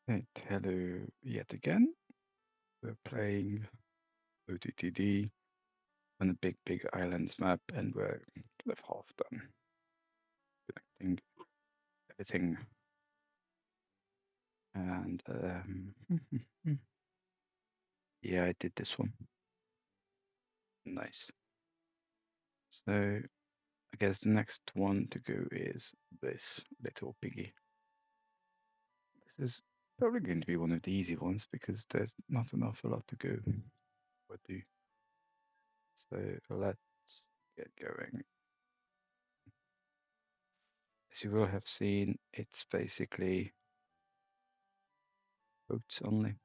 And hello yet again. We're playing OTTD on a big islands map, and we're kind of half done connecting everything. And yeah, I did this one. Nice. So I guess the next one to go is this little piggy. This is probably going to be one of the easy ones because there's not an awful lot to go or do. So let's get going. As you will have seen, it's basically boats only.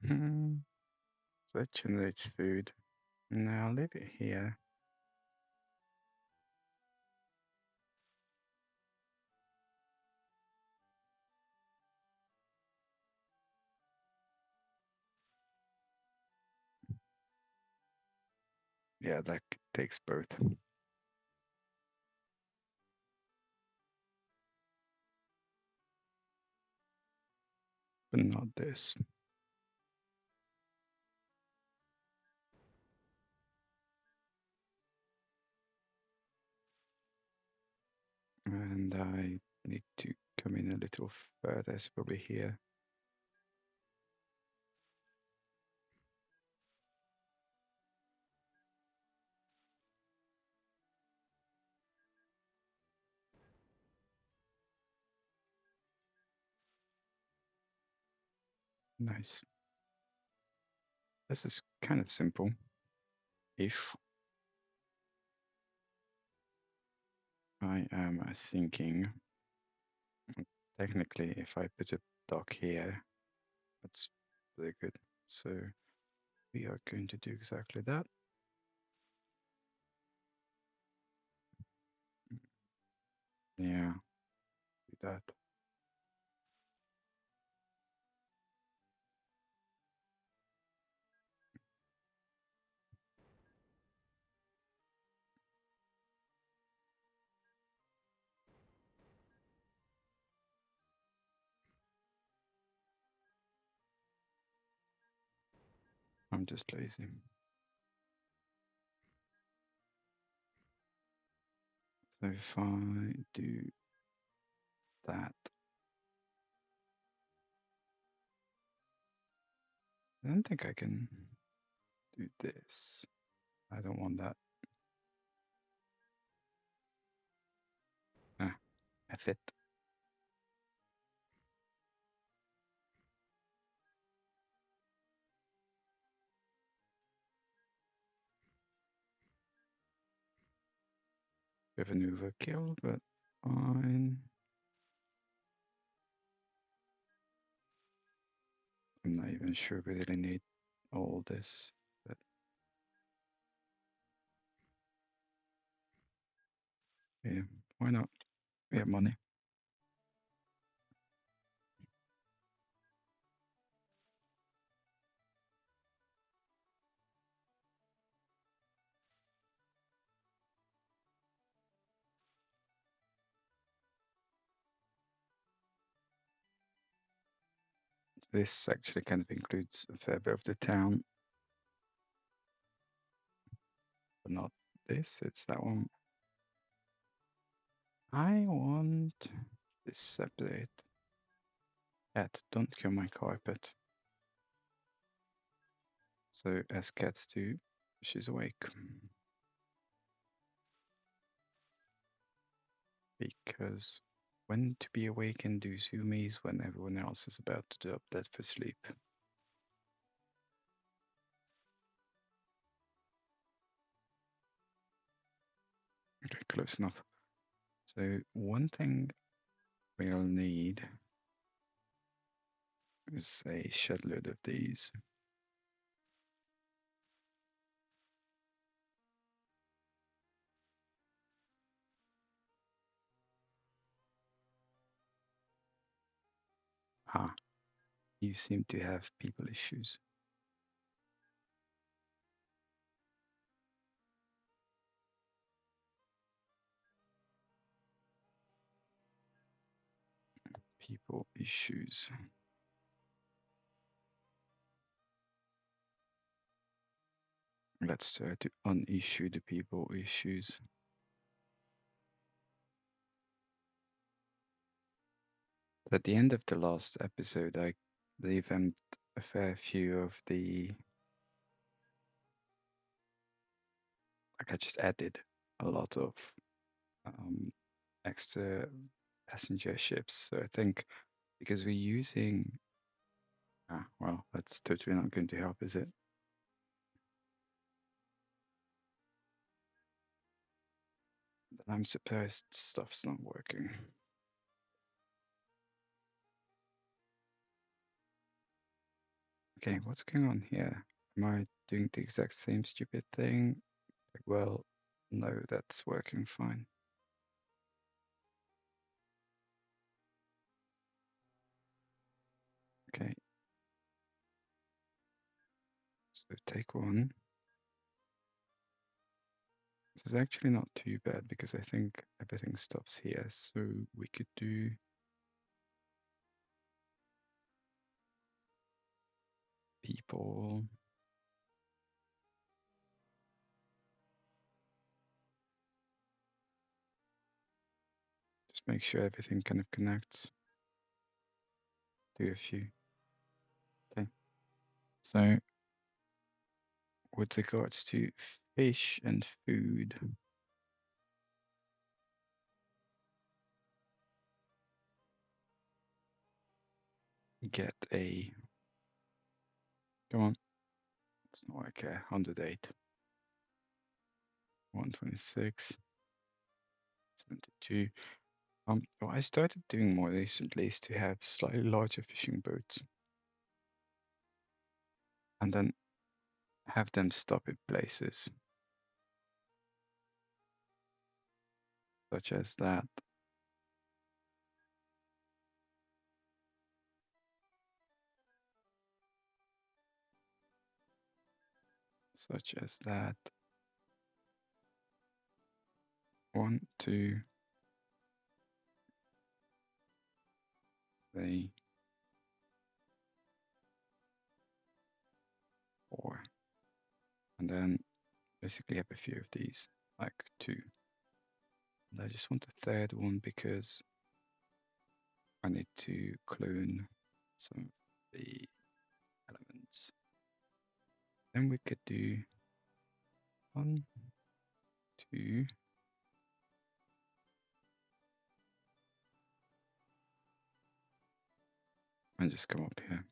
So it generates food. Now leave it here. Yeah, that takes both, but not this. And I need to come in a little further, it's probably here. Nice. This is kind of simple-ish. I am thinking, technically, if I put a dock here, that's really good. So we are going to do exactly that. Yeah, do that. I'm just lazy. So if I do that, I don't think I can do this. I don't want that. Ah, F it. Bit of an overkill, but fine. I'm not even sure we really need all this, but yeah, why not? We have money. This actually kind of includes a fair bit of the town, but not this, it's that one. I want this separate. Cat, don't kill my carpet. So as cats do, she's awake. Because when to be awake and do zoomies when everyone else is about to drop dead for sleep. Okay, close enough. So one thing we'll need is a shed load of these. Ah, you seem to have people issues. people issues. Let's try to unissue the people issues. At the end of the last episode, I revamped a fair few of the. Like I just added a lot of extra passenger ships. So I think because we're using. Well, that's totally not going to help, is it? But I'm surprised stuff's not working. Okay, what's going on here? Am I doing the exact same stupid thing? Well, no, that's working fine. Okay. So take one. This is actually not too bad because I think everything stops here. So we could do people. Just make sure everything kind of connects. Do a few. Okay. So with regards to fish and food, get a. Come on. It's not like 108. 126. 72. What I started doing more recently is to have slightly larger fishing boats and then have them stop at places such as that. Such as that. 1, 2, 3, 4. And then basically have a few of these, like 2. And I just want a third one because I need to clone some of the elements. Then we could do 1, 2, and just come up here.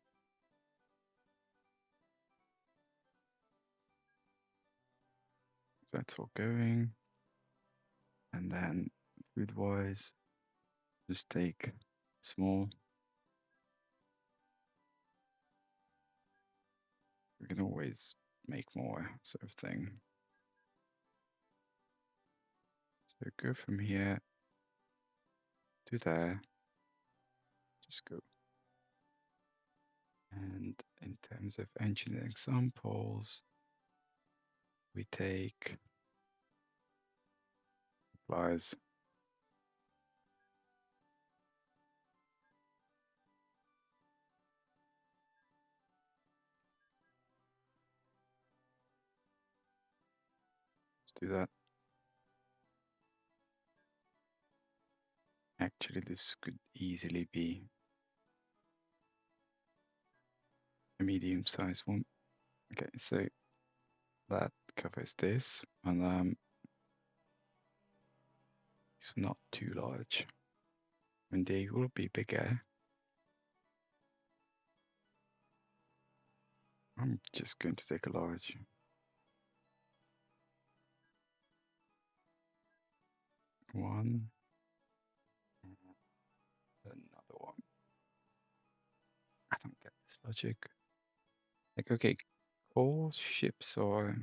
So that's all going. And then food wise, just take small. We can always make more sort of thing. So go from here to there. Just go. And in terms of engineering examples, we take supplies. Let's do that. Actually, this could easily be a medium-sized one. Okay, so that covers this, and it's not too large. And they will be bigger. I'm just going to take a large. One. Another one. I don't get this logic. Like, okay, all ships are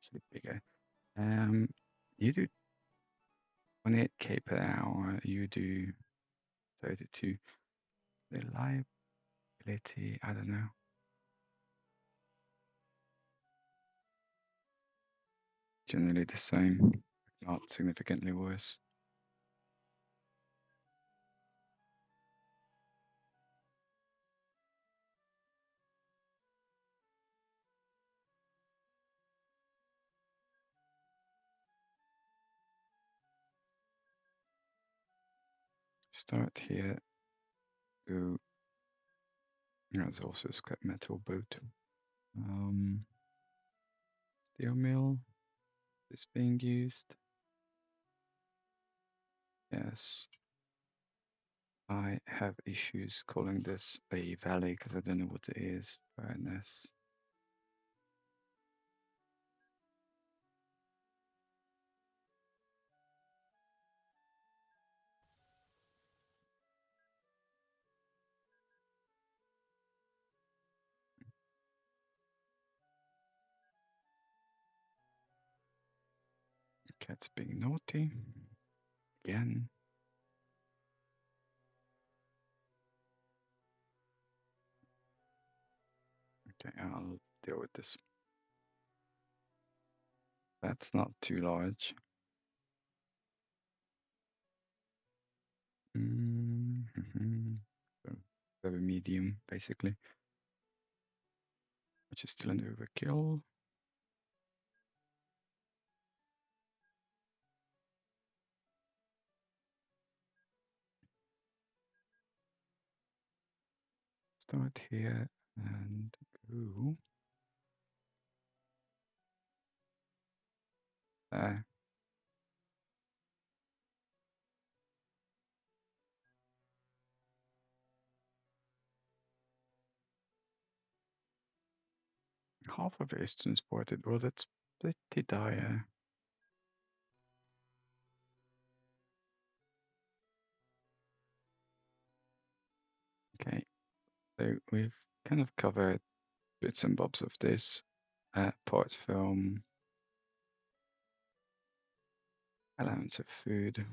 slightly bigger. You do 28k per hour. You do 32. Reliability, I don't know. Generally the same, not significantly worse. Start here. Go. There's also a scrap metal boat. Steel mill is being used. Yes. I have issues calling this a valley because I don't know what it is. Furnace. Cat's being naughty. Again. Okay, I'll deal with this. That's not too large. So very medium, basically. Which is still an overkill. Start here and go. Half of it is transported. Well, that's pretty dire. Okay, so we've kind of covered bits and bobs of this apart from allowance of food.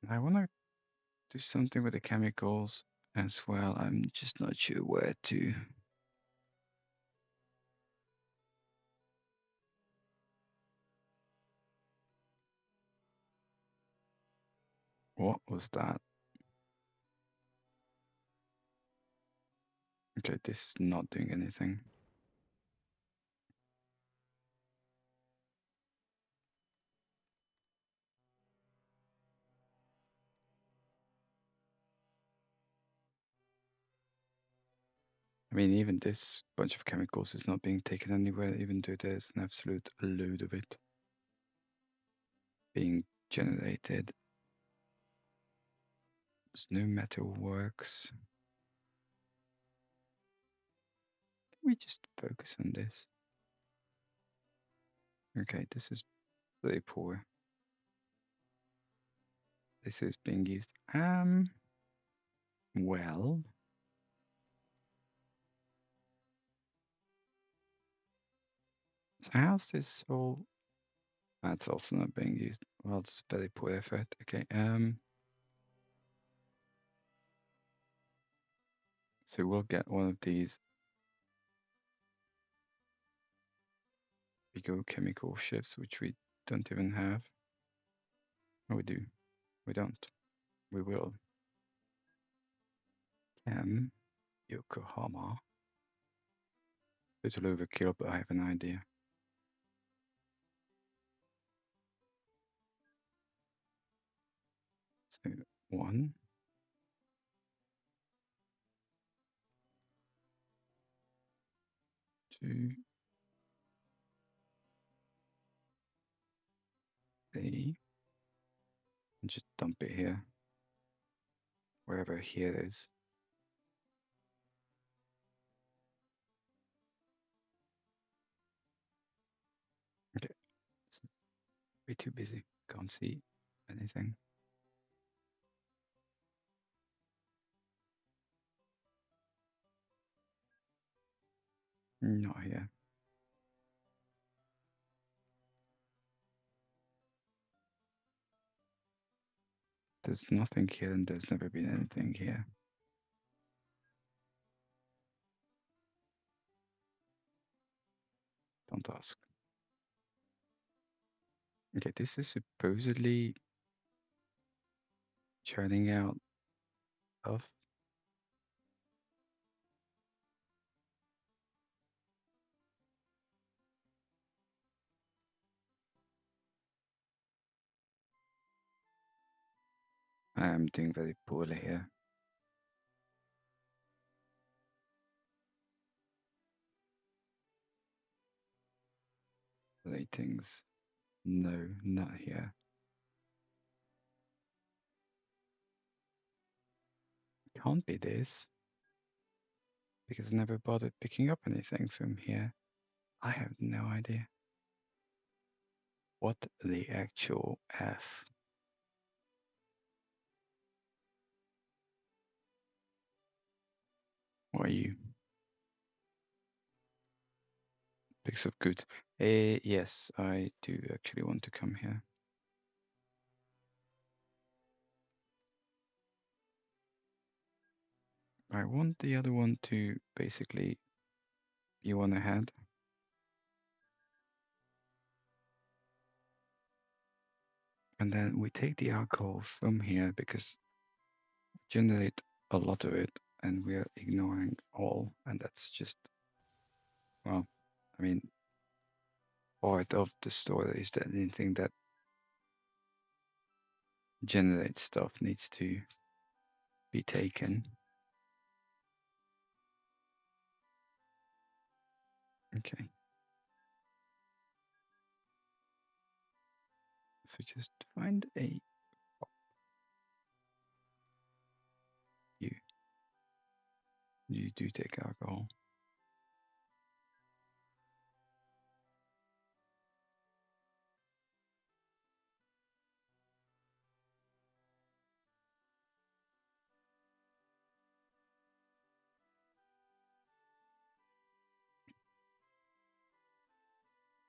I want to do something with the chemicals as well. I'm just not sure where to. What was that? Okay, this is not doing anything. I mean, even this bunch of chemicals is not being taken anywhere, even though there's an absolute load of it being generated. There's no metal works. Can we just focus on this? Okay, this is very poor. This is being used. Well. So how's this all? That's also not being used. Well, it's very poor effort. Okay. So we'll get one of these chemical ships, which we don't even have. Oh, we do. We don't. We will. Yokohama. Little overkill, but I have an idea. So 1, 2, 3, and just dump it here, wherever here is. Okay, this is way too busy. Can't see anything. Not here. There's nothing here, and there's never been anything here. Don't ask. Okay, this is supposedly churning out of. I am doing very poorly here. Ratings. No, not here. Can't be this. Because I never bothered picking up anything from here. I have no idea. What the actual F? What are you? Pics of goods. Yes, I do actually want to come here. I want the other one to basically be one ahead. And then we take the alcohol from here because we generate a lot of it and we are ignoring all. And that's just, well, I mean, part of the story is that anything that generates stuff needs to be taken. Okay. So just find a you. You do take alcohol.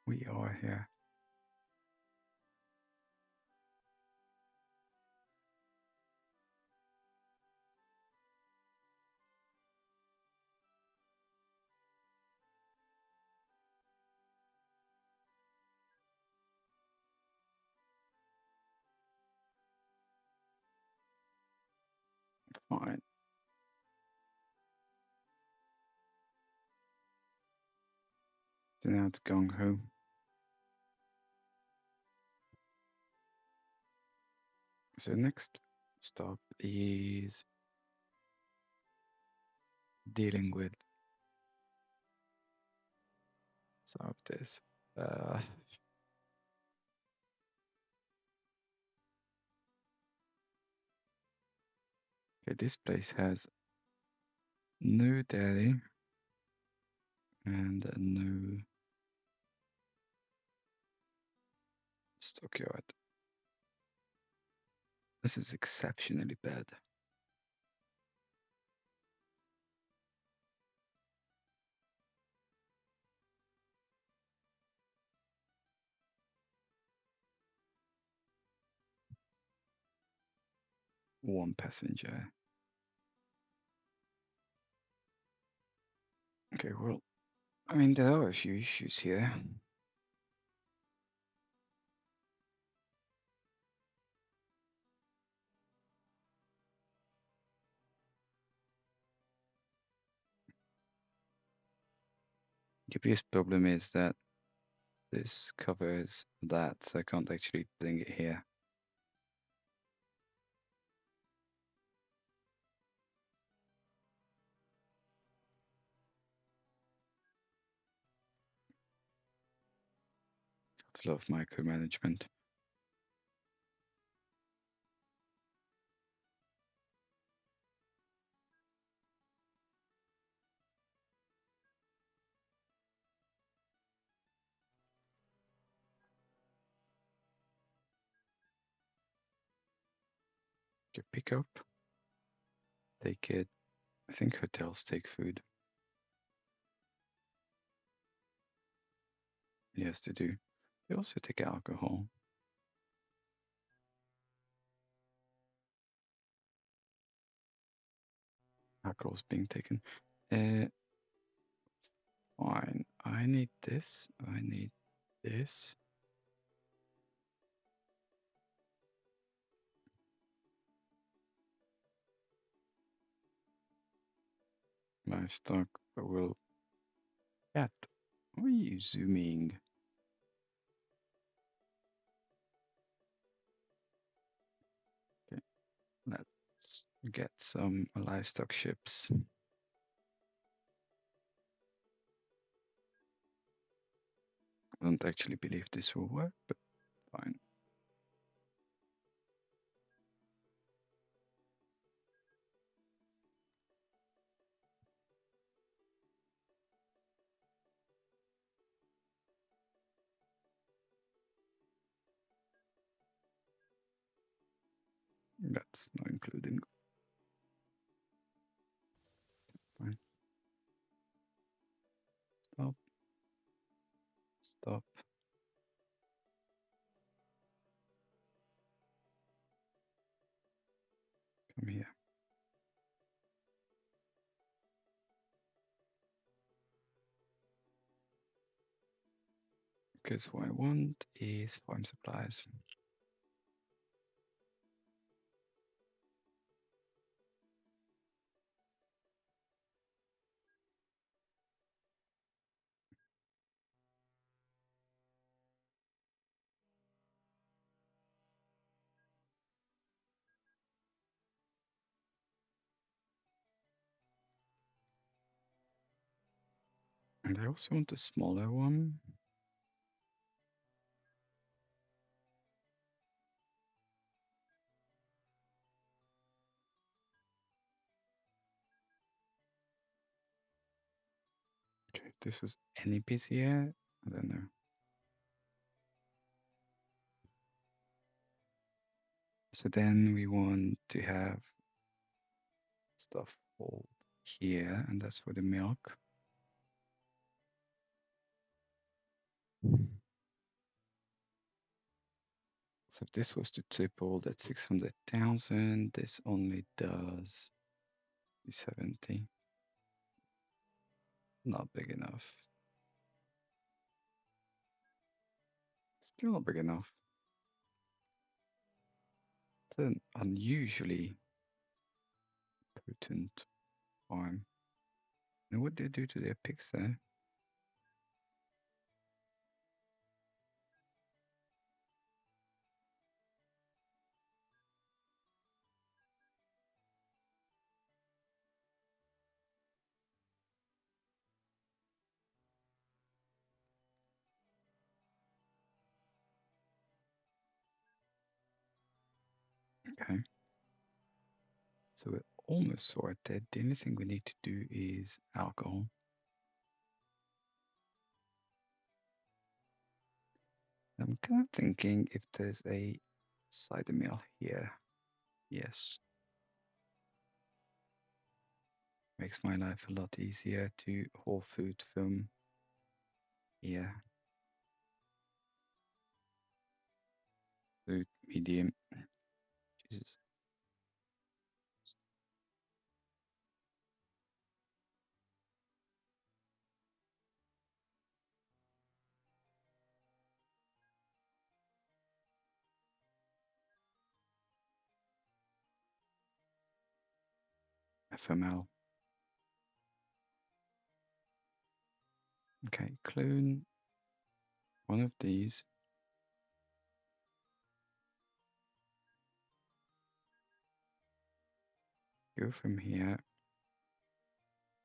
We are here. Fine. So now it's gung ho. So next stop is dealing with some of this. Okay, this place has no dairy and no stockyard. This is exceptionally bad. One passenger. Okay, well, I mean, there are a few issues here. The biggest problem is that this covers that, so I can't actually bring it here. Got a lot of micromanagement. Okay, pick up, take it. I think hotels take food. Yes, they do. They also take alcohol. Alcohol's being taken. Uh, Fine. I need this. I need this. Livestock will. Cat. Why are you zooming? Okay. Let's get some livestock ships. I don't actually believe this will work, but fine. That's not including. Fine. Stop. Stop. Come here. Because what I want is farm supplies. And I also want a smaller one. Okay, if this was any busier, I don't know. So then we want to have stuff hold here, and that's for the milk. So if this was to triple, that's 600,000. This only does 70. Not big enough. Still not big enough. It's an unusually potent farm. And what do they do to their pigs there? Okay. So we're almost sorted. The only thing we need to do is alcohol. I'm kind of thinking if there's a cider mill here. Yes. Makes my life a lot easier to whole food from here. Food, medium. Jesus. FML. Okay, clone one of these. Go from here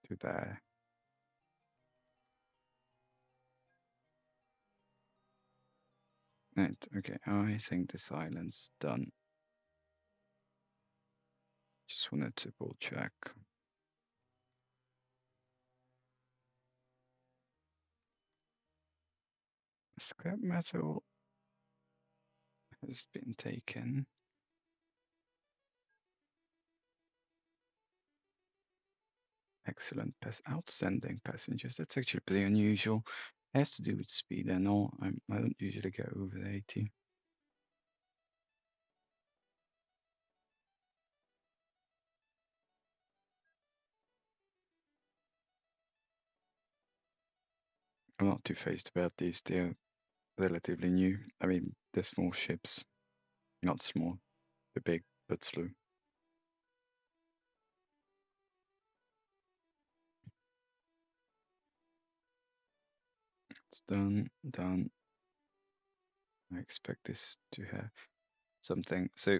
to there. Right, okay, I think this island's done. Just want to triple check. Scrap metal has been taken. Excellent, outstanding passengers. That's actually pretty unusual. It has to do with speed and all. I don't usually get over 80. I'm not too phased about these. They're relatively new. I mean, they're small ships. Not small, they're big, but slow. It's done, done. I expect this to have something. So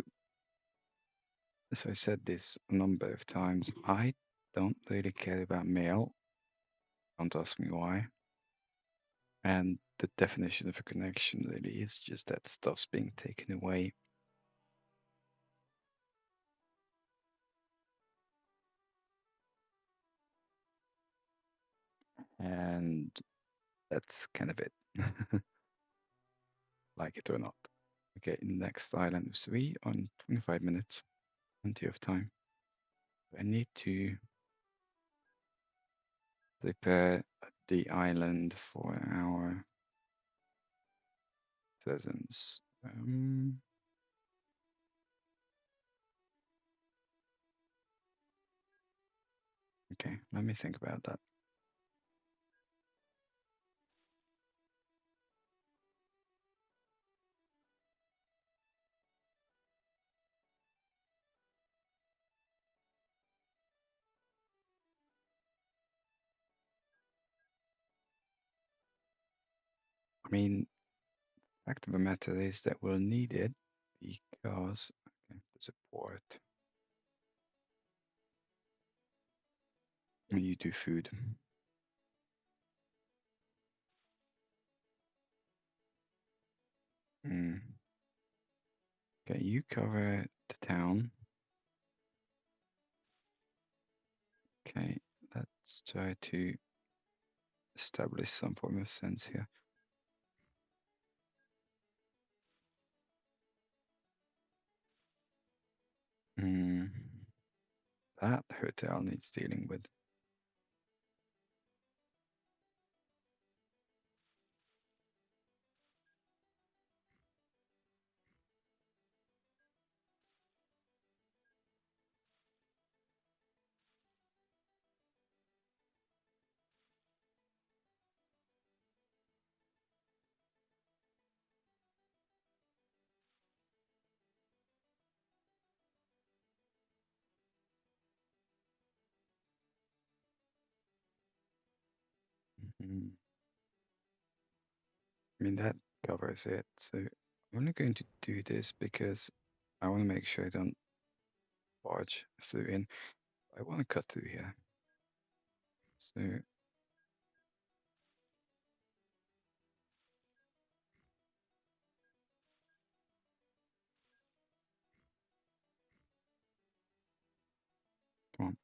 So I said this a number of times. I don't really care about mail. Don't ask me why. And the definition of a connection really is just that stuff's being taken away. And that's kind of it. Like it or not. Okay, next island 3 on 25 minutes. Plenty of time. I need to prepare the island for our pheasants. Okay, let me think about that. I mean, fact of the matter is that we'll need it because okay, there's a port. You do food. Mm. Okay, you cover the town. Okay, let's try to establish some form of sense here. Mm. That hotel needs dealing with. Mm. I mean, that covers it. So I'm only going to do this because I want to make sure I don't barge through in. I want to cut through here. So come on.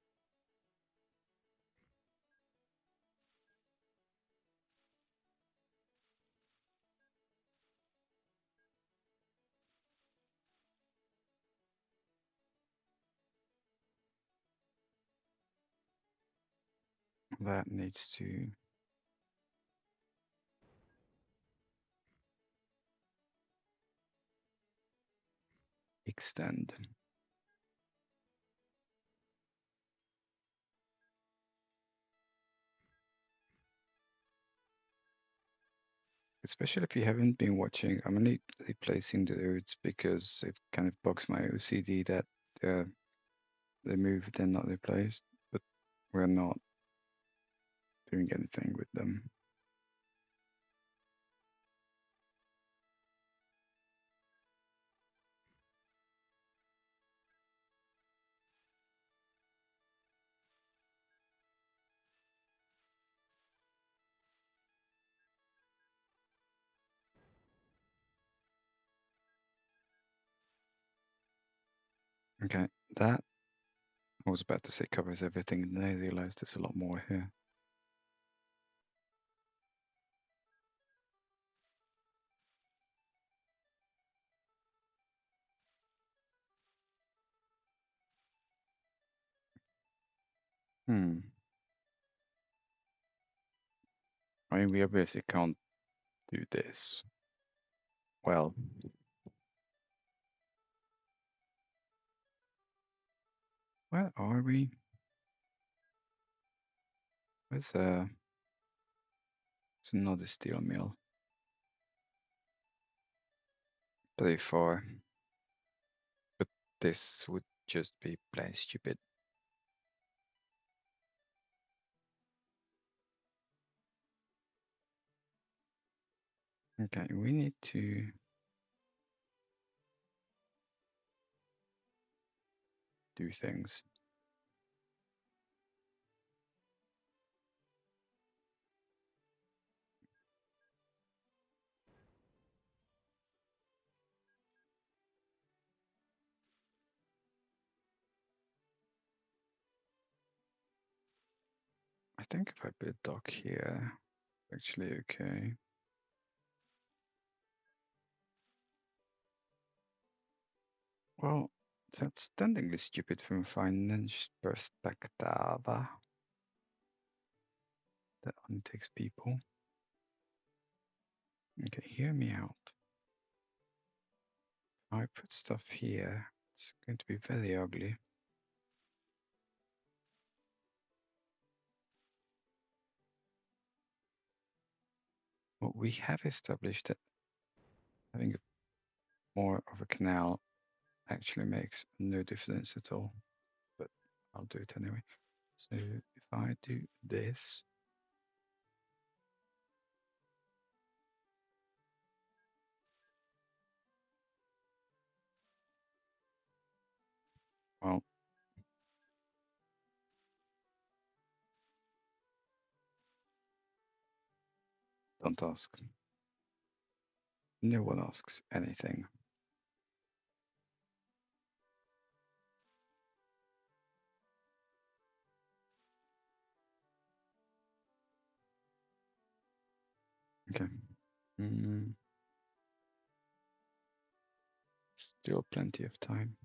That needs to extend. Especially if you haven't been watching, I'm only replacing the routes because it kind of bugs my OCD that they moved and not replaced, but we're not doing anything with them. Okay, that I was about to say covers everything, and then I realized there's a lot more here. Hmm. I mean, we obviously can't do this. Well, where are we? It's another steel mill. Pretty far. But this would just be plain stupid. Okay, we need to do things. I think if I put a dock here, actually okay. Well, it's outstandingly stupid from a finance perspective. That only takes people. Okay, hear me out. If I put stuff here, it's going to be very ugly. What we have established that having more of a canal actually makes no difference at all, but I'll do it anyway. So if I do this, well, don't ask. No one asks anything. Okay. Still plenty of time.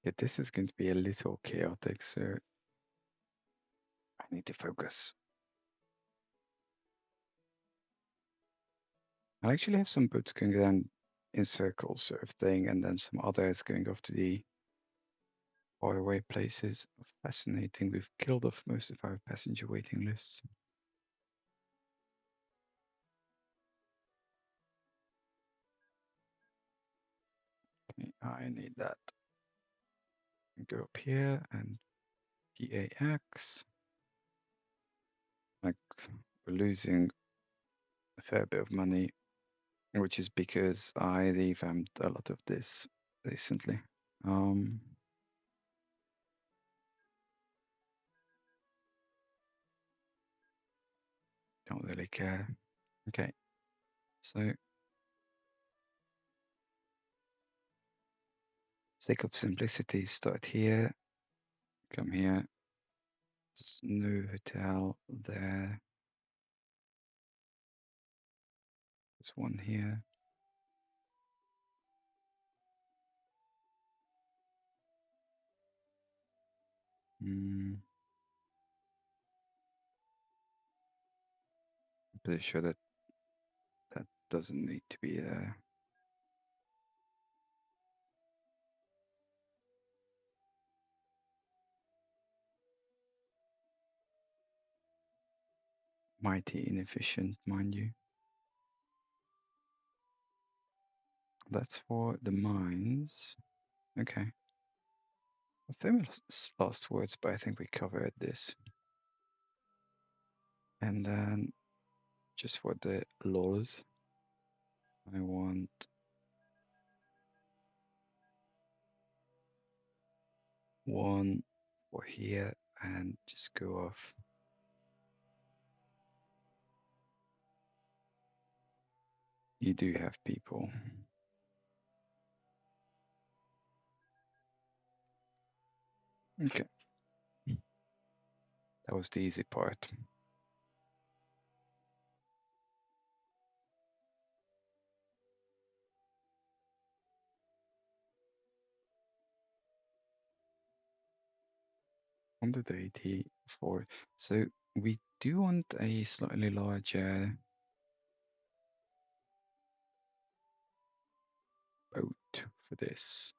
Yeah, this is going to be a little chaotic, so I need to focus. I actually have some boats going down in circles sort of thing, and then some others going off to the faraway places. Fascinating. We've killed off most of our passenger waiting lists. Okay, I need that. Go up here and PAX. Like, we're losing a fair bit of money, which is because I revamped a lot of this recently. Don't really care. Okay, so sake of simplicity, start here, come here, no hotel there. There's one here. Pretty sure that that doesn't need to be there. Mighty inefficient, mind you. That's for the mines. Okay. Famous last words, but I think we covered this. And then just for the laws, I want one for here and just go off. You do have people. Okay. That was the easy part. On the 84. So we do want a slightly larger boat for this.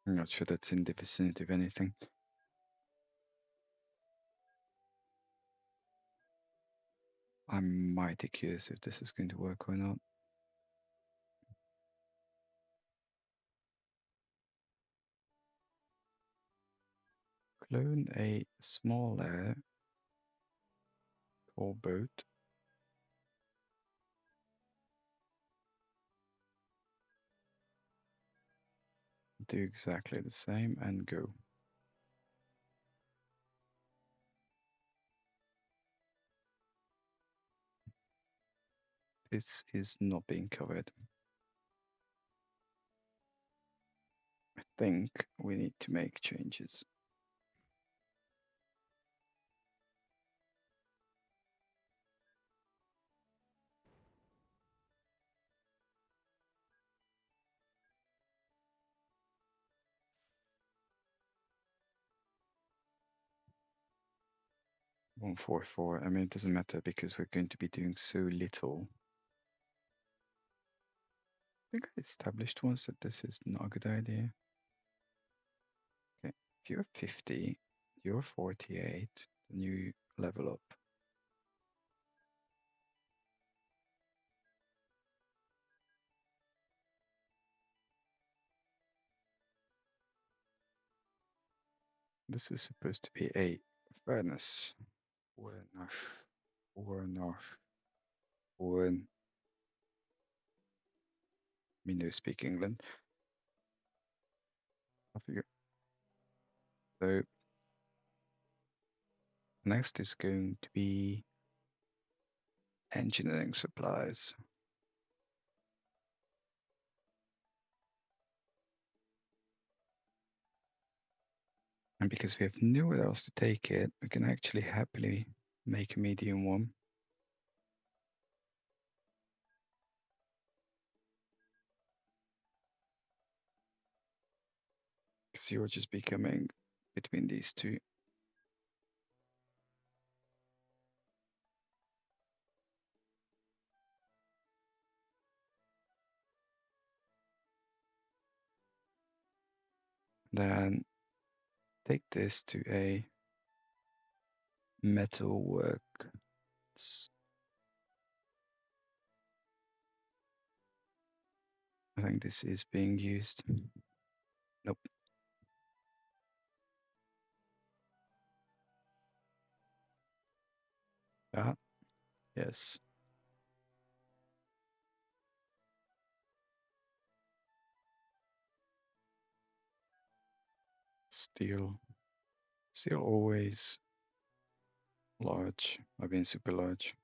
I'm not sure that's in the vicinity of anything. I'm mighty curious if this is going to work or not. Clone a small layer or boat. Do exactly the same and go. This is not being covered. I think we need to make changes. One four four. I mean, it doesn't matter because we're going to be doing so little. I think I established once that this is not a good idea. Okay, if you're 50, you're 48, then you level up. This is supposed to be a furnace. When me no speak England. I figure. So next is going to be engineering supplies. And because we have nowhere else to take it, we can actually happily make a medium one. Because you're just becoming between these two. Then take this to a metal work. I think this is being used. Nope. Ah, yes. Steel. Steel always large. I've been super large.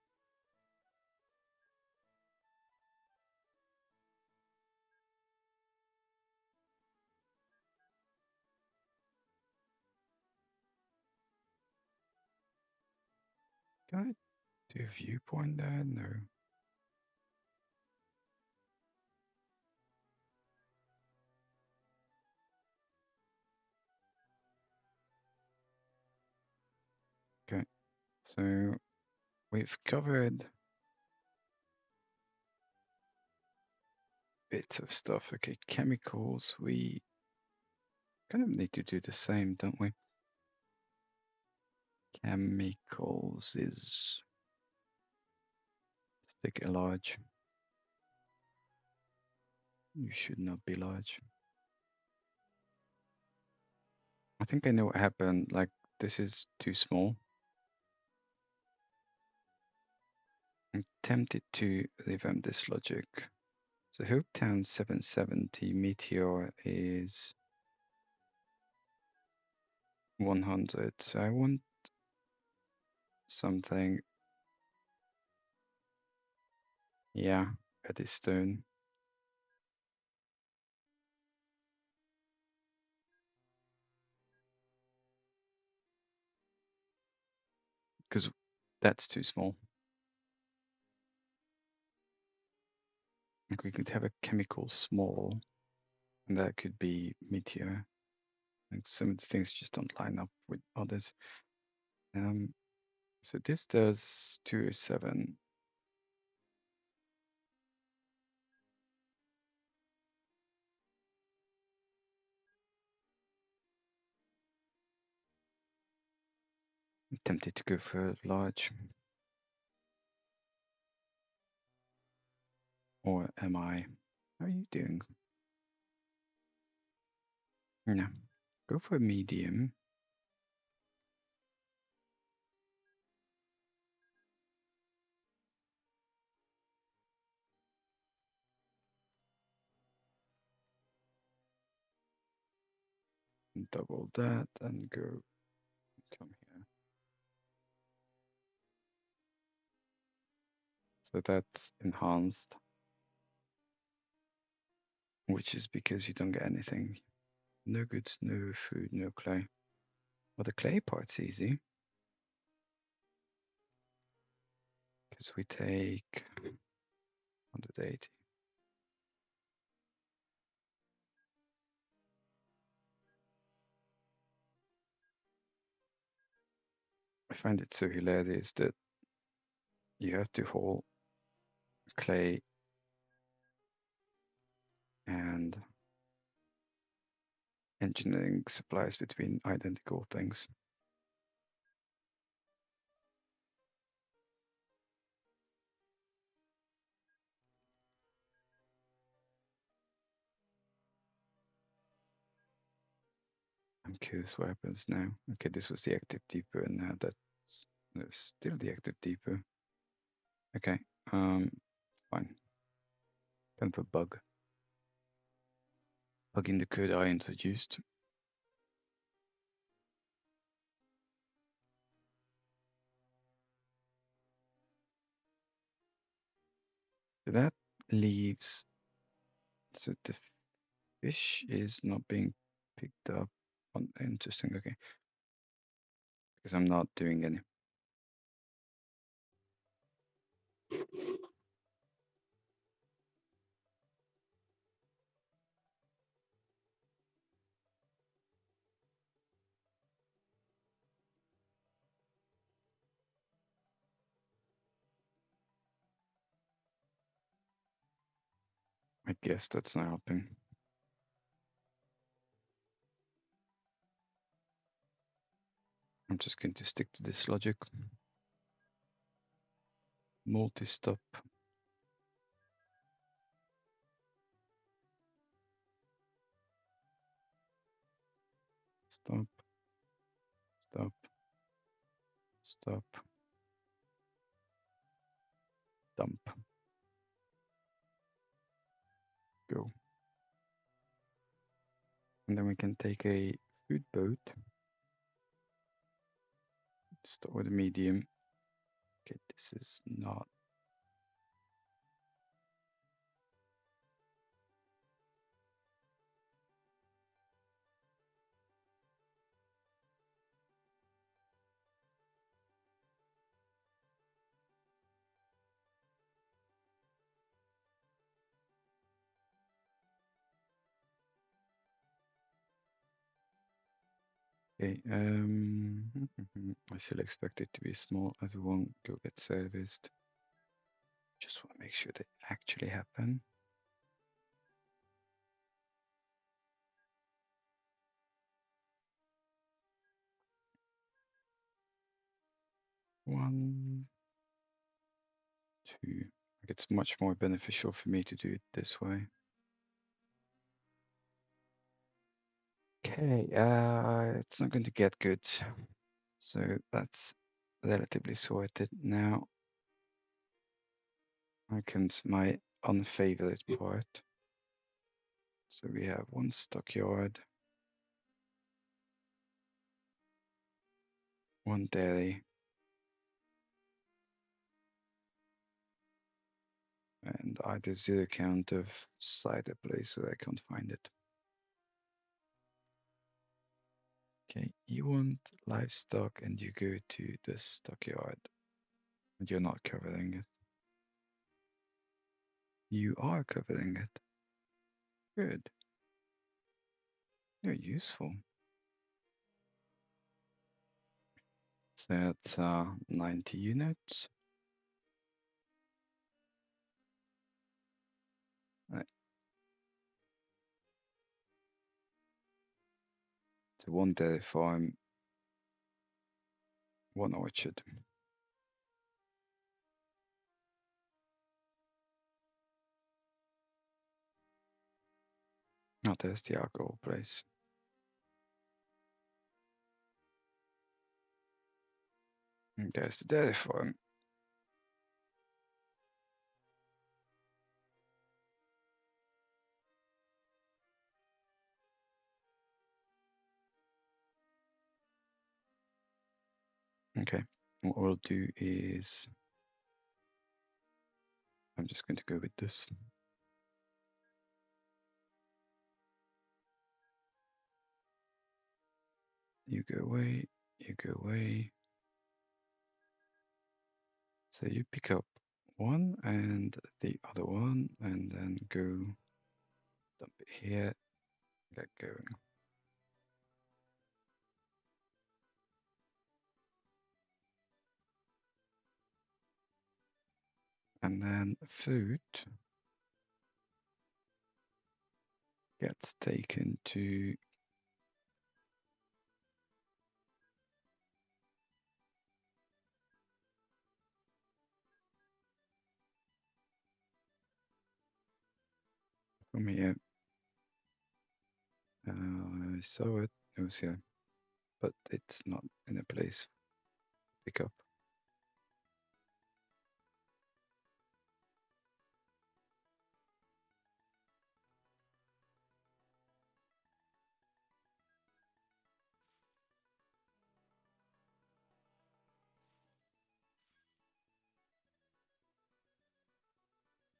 Can I do a viewpoint there? No. Okay. So we've covered bits of stuff. Okay, chemicals. We kind of need to do the same, don't we? Chemicals is stick it large. You should not be large. I think I know what happened. Like, this is too small. I'm tempted to revamp this logic. So Hopetown 770 Meteor is 100. So I want something. Yeah, Eddystone. Because that's too small. Like we could have a chemical small, and that could be Meteor. And some of the things just don't line up with others. So this does 207. I'm tempted to go for large. Or am I? How are you doing? No. Go for medium. Double that and go come here. So that's enhanced, which is because you don't get anything. No goods, no food, no clay. Well, the clay part's easy because we take 180. I find it so hilarious that you have to haul clay and engineering supplies between identical things. I'm curious what happens now. Okay, this was the active depot, and now that's still the active depot. Okay, fine. Kind of a bug. Bug in the code I introduced. So that leaves. So the fish is not being picked up. Interesting. Okay, because I'm not doing any. I guess that's not helping. I'm just going to stick to this logic. Multi-stop. Stop. Stop. Stop. Dump. Go. And then we can take a food boat. Start with a medium. Okay, this is not. Okay, I still expect it to be small. Everyone go get serviced. Just want to make sure they actually happen. One, two. Like it's much more beneficial for me to do it this way. Okay, it's not going to get good. So that's relatively sorted. Now I can my unfavorite part. So we have one stockyard, one dairy, and either zero count of cider place, so I can't find it. Okay, you want livestock and you go to the stockyard, and you're not covering it. You are covering it. Good. You're useful. So that's 90 units. Right. So one dairy farm, one orchard. now there's the alcohol place. And there's the dairy farm. Okay, what we'll do is I'm just going to go with this. You go away, you go away. So you pick up one and the other one, and then go dump it here, get going. And then food gets taken to from here. I saw it, it was here, but it's not in a place to pick up.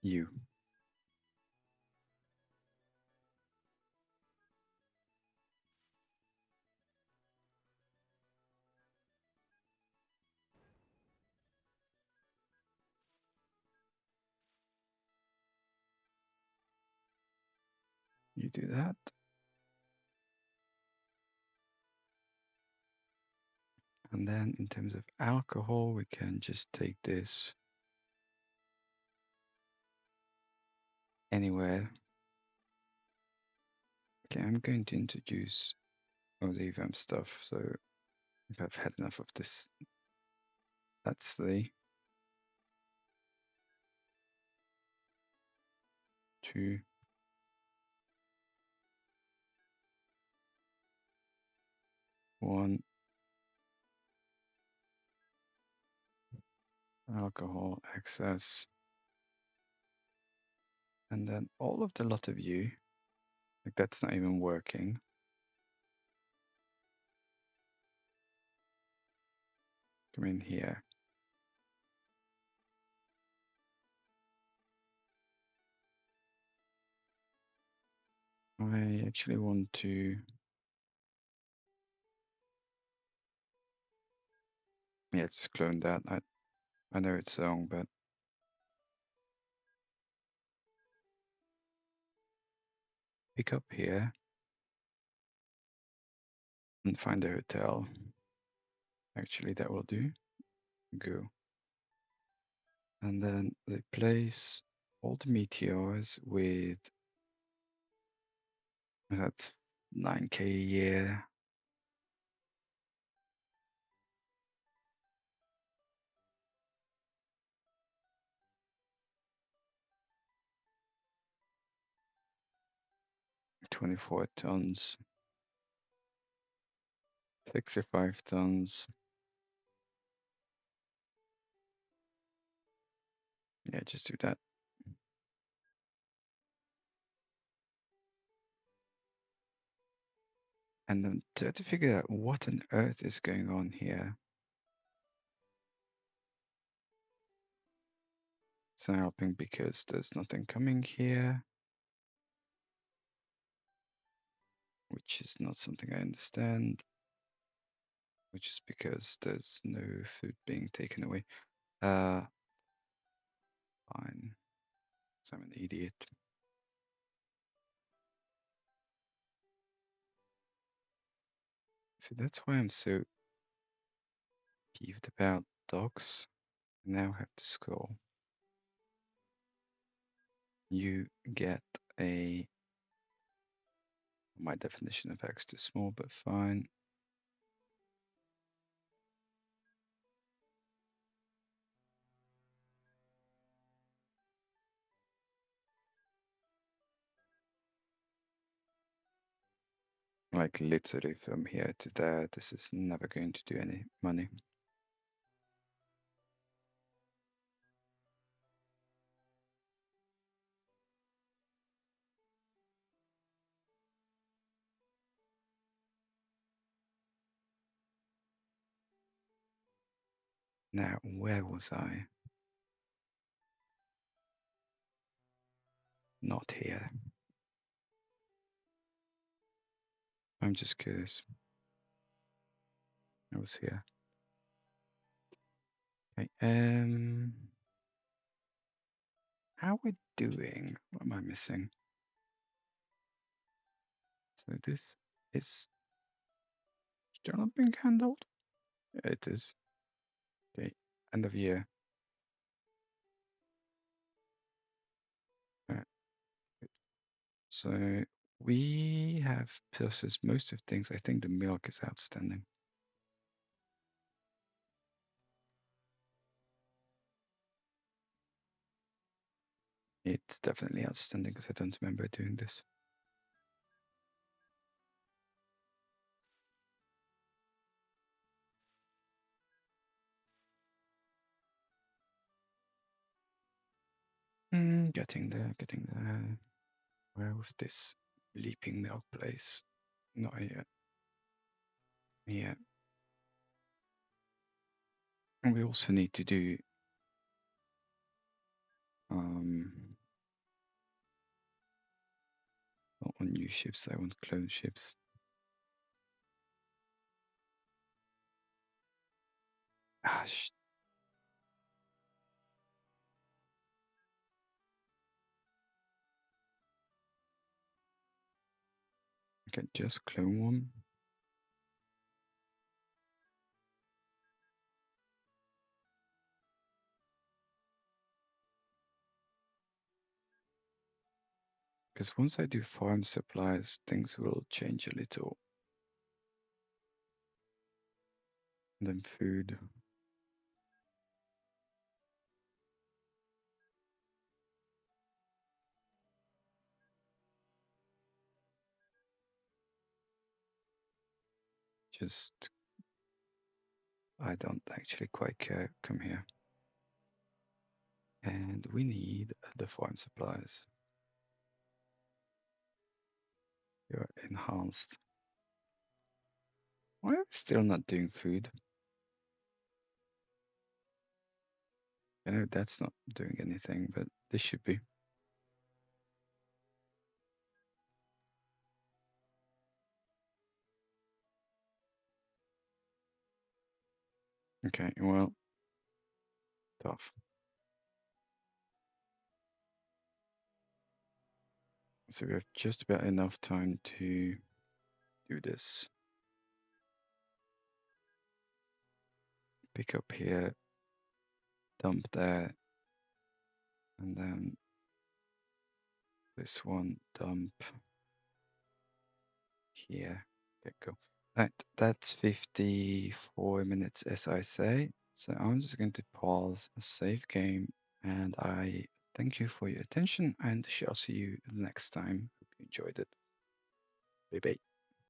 You. You do that. And then in terms of alcohol, we can just take this anywhere. Okay, I'm going to introduce all the event stuff. So if I've had enough of this, that's the 2, 1, alcohol access. And then all of the lot of you, like that's not even working. Come in here. I actually want to, yeah, just clone that. I know it's wrong, but pick up here and find a hotel. Actually, that will do. Go. And then replace all the meteors with, that's 9K a year. $24 tons. 65 tons. Yeah, just do that. And then try to figure out what on earth is going on here. It's not helping because there's nothing coming here, which is not something I understand, which is because there's no food being taken away. Fine. So I'm an idiot. So that's why I'm so peeved about dogs. I now have to scroll. You get a, my definition of X too small, but fine. Like literally from here to there, this is never going to do any money. Now, where was I? Not here. I'm just curious. I was here. Okay. How are we doing? What am I missing? So this is still not being handled. Yeah, it is. Okay. End of year. So we have processed most of things. I think the milk is outstanding. It's definitely outstanding because I don't remember doing this. Getting there, getting there. Where was this leaping milk place? Not yet. Yeah. And we also need to do not on new ships, I want clone ships. Ah, okay, just clone one. Because once I do farm supplies, things will change a little. And then food. Just, I don't actually quite care. Come here. And we need the farm supplies. You're enhanced. Why are we still not doing food? I know that's not doing anything, but this should be. Okay, well, tough. So we have just about enough time to do this. Pick up here, dump there, and then this one, dump here. Okay, go. Right, that's 54 minutes, as I say. So I'm just going to pause, save game, and I thank you for your attention and shall see you next time. Hope you enjoyed it. Bye bye.